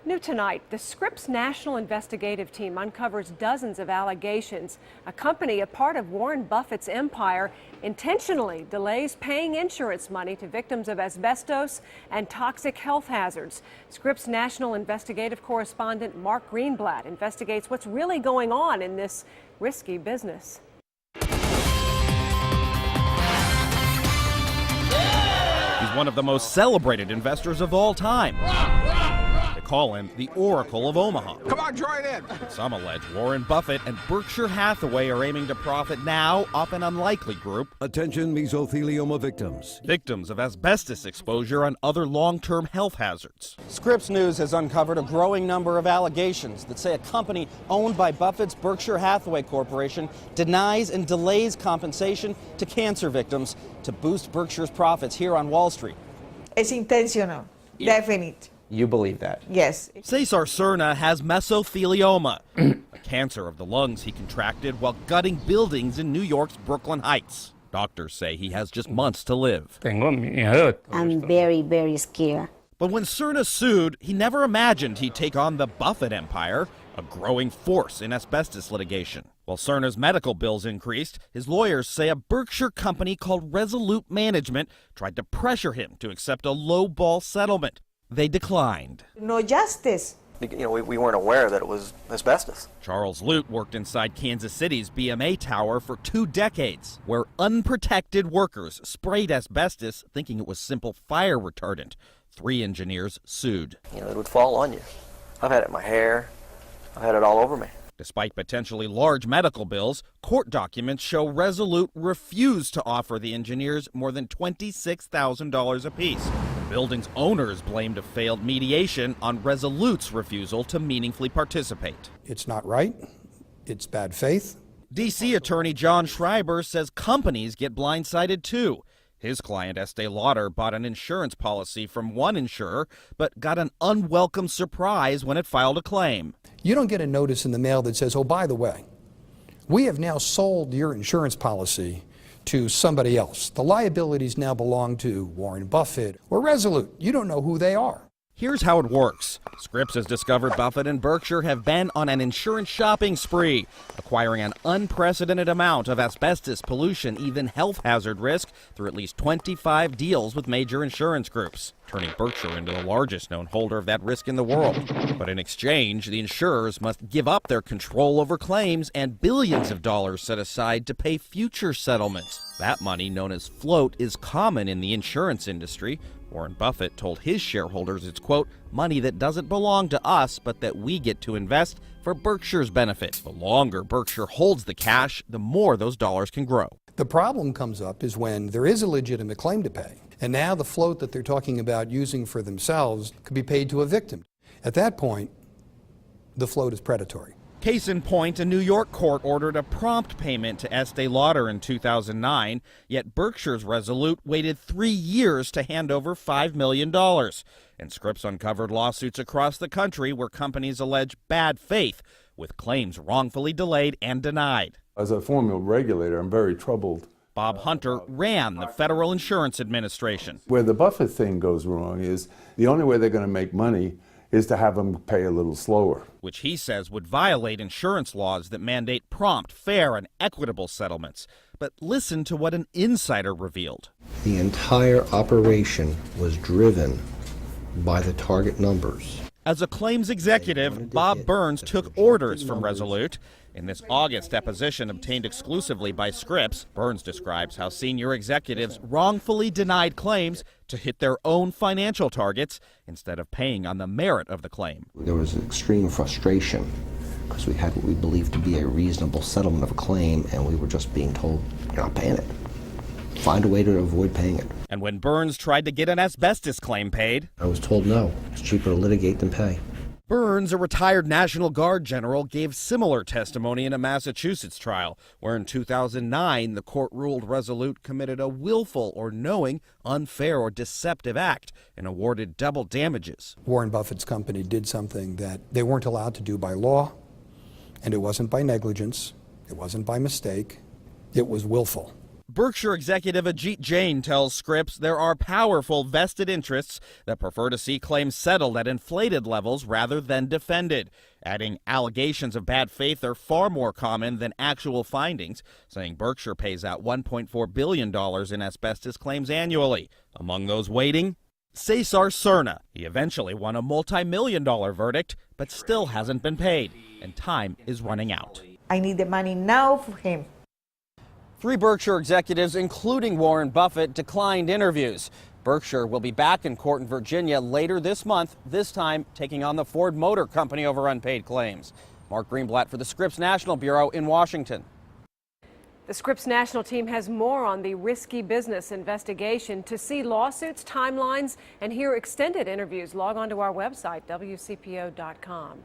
New tonight, the Scripps National Investigative Team uncovers dozens of allegations. A company, a part of Warren Buffett's empire, intentionally delays paying insurance money to victims of asbestos and toxic health hazards. Scripps National Investigative Correspondent Mark Greenblatt investigates what's really going on in this risky business. He's one of the most celebrated investors of all time. Call him the Oracle of Omaha. Come on, join in. Some allege Warren Buffett and Berkshire Hathaway are aiming to profit now off an unlikely group. Attention mesothelioma victims. Victims of asbestos exposure and other long-term health hazards. Scripps News has uncovered a growing number of allegations that say a company owned by Buffett's Berkshire Hathaway Corporation denies and delays compensation to cancer victims to boost Berkshire's profits here on Wall Street. Es intentional, definite. You believe that? Yes. Cesar Serna has mesothelioma, a cancer of the lungs he contracted while gutting buildings in New York's Brooklyn Heights. Doctors say he has just months to live. I'm very, very scared. But when Serna sued, he never imagined he'd take on the Buffett empire, a growing force in asbestos litigation. While Serna's medical bills increased, his lawyers say a Berkshire company called Resolute Management tried to pressure him to accept a low-ball settlement. They declined. No justice. We weren't aware that it was asbestos. Charles Lute worked inside Kansas City's BMA tower for 2 decades, where unprotected workers sprayed asbestos thinking it was simple fire retardant. 3 engineers sued. It would fall on you. I've had it in my hair. I've had it all over me. Despite potentially large medical bills, court documents show Resolute refused to offer the engineers more than $26,000 apiece. The building's owners blamed a failed mediation on Resolute's refusal to meaningfully participate. It's not right. It's bad faith. D.C. Attorney John Schreiber says companies get blindsided too. His client, Estee Lauder, bought an insurance policy from one insurer, but got an unwelcome surprise when it filed a claim. You don't get a notice in the mail that says, oh, by the way, we have now sold your insurance policy to somebody else. The liabilities now belong to Warren Buffett or Resolute. You don't know who they are. Here's how it works. Scripps has discovered Buffett and Berkshire have been on an insurance shopping spree, acquiring an unprecedented amount of asbestos, pollution, even health hazard risk through at least 25 deals with major insurance groups, turning Berkshire into the largest known holder of that risk in the world. But in exchange, the insurers must give up their control over claims and billions of dollars set aside to pay future settlements. That money, known as float, is common in the insurance industry. Warren Buffett told his shareholders it's, quote, money that doesn't belong to us, but that we get to invest for Berkshire's benefit. The longer Berkshire holds the cash, the more those dollars can grow. The problem comes up is when there is a legitimate claim to pay, and now the float that they're talking about using for themselves could be paid to a victim. At that point, the float is predatory. Case in point, a New York court ordered a prompt payment to Estee Lauder in 2009, yet Berkshire's Resolute waited 3 years to hand over $5 million. And Scripps uncovered lawsuits across the country where companies allege bad faith, with claims wrongfully delayed and denied. As a former regulator, I'm very troubled. Bob Hunter ran the Federal Insurance Administration. Where the Buffett thing goes wrong is the only way they're going to make money is to have them pay a little slower. Which he says would violate insurance laws that mandate prompt, fair, and equitable settlements. But listen to what an insider revealed. The entire operation was driven by the target numbers. As a claims executive, Bob Burns took orders from Resolute. In this August deposition obtained exclusively by Scripps, Burns describes how senior executives wrongfully denied claims to hit their own financial targets instead of paying on the merit of the claim. There was extreme frustration because we had what we believed to be a reasonable settlement of a claim, and we were just being told, you're not paying it. Find a way to avoid paying it. And when Burns tried to get an asbestos claim paid, I was told no. It's cheaper to litigate than pay. Burns, a retired National Guard general, gave similar testimony in a Massachusetts trial, where in 2009 the court ruled Resolute committed a willful or knowing, unfair or deceptive act and awarded double damages. Warren Buffett's company did something that they weren't allowed to do by law, and it wasn't by negligence, it wasn't by mistake, it was willful. Berkshire executive Ajit Jain tells Scripps there are powerful vested interests that prefer to see claims settled at inflated levels rather than defended, adding allegations of bad faith are far more common than actual findings, saying Berkshire pays out $1.4 billion in asbestos claims annually. Among those waiting, Cesar Cerna. He eventually won a multi-million-dollar verdict, but still hasn't been paid, and time is running out. I need the money now for him. 3 Berkshire executives, including Warren Buffett, declined interviews. Berkshire will be back in court in Virginia later this month, this time taking on the Ford Motor Company over unpaid claims. Mark Greenblatt for the Scripps National Bureau in Washington. The Scripps National team has more on the risky business investigation. To see lawsuits, timelines, and hear extended interviews, log on to our website, WCPO.com.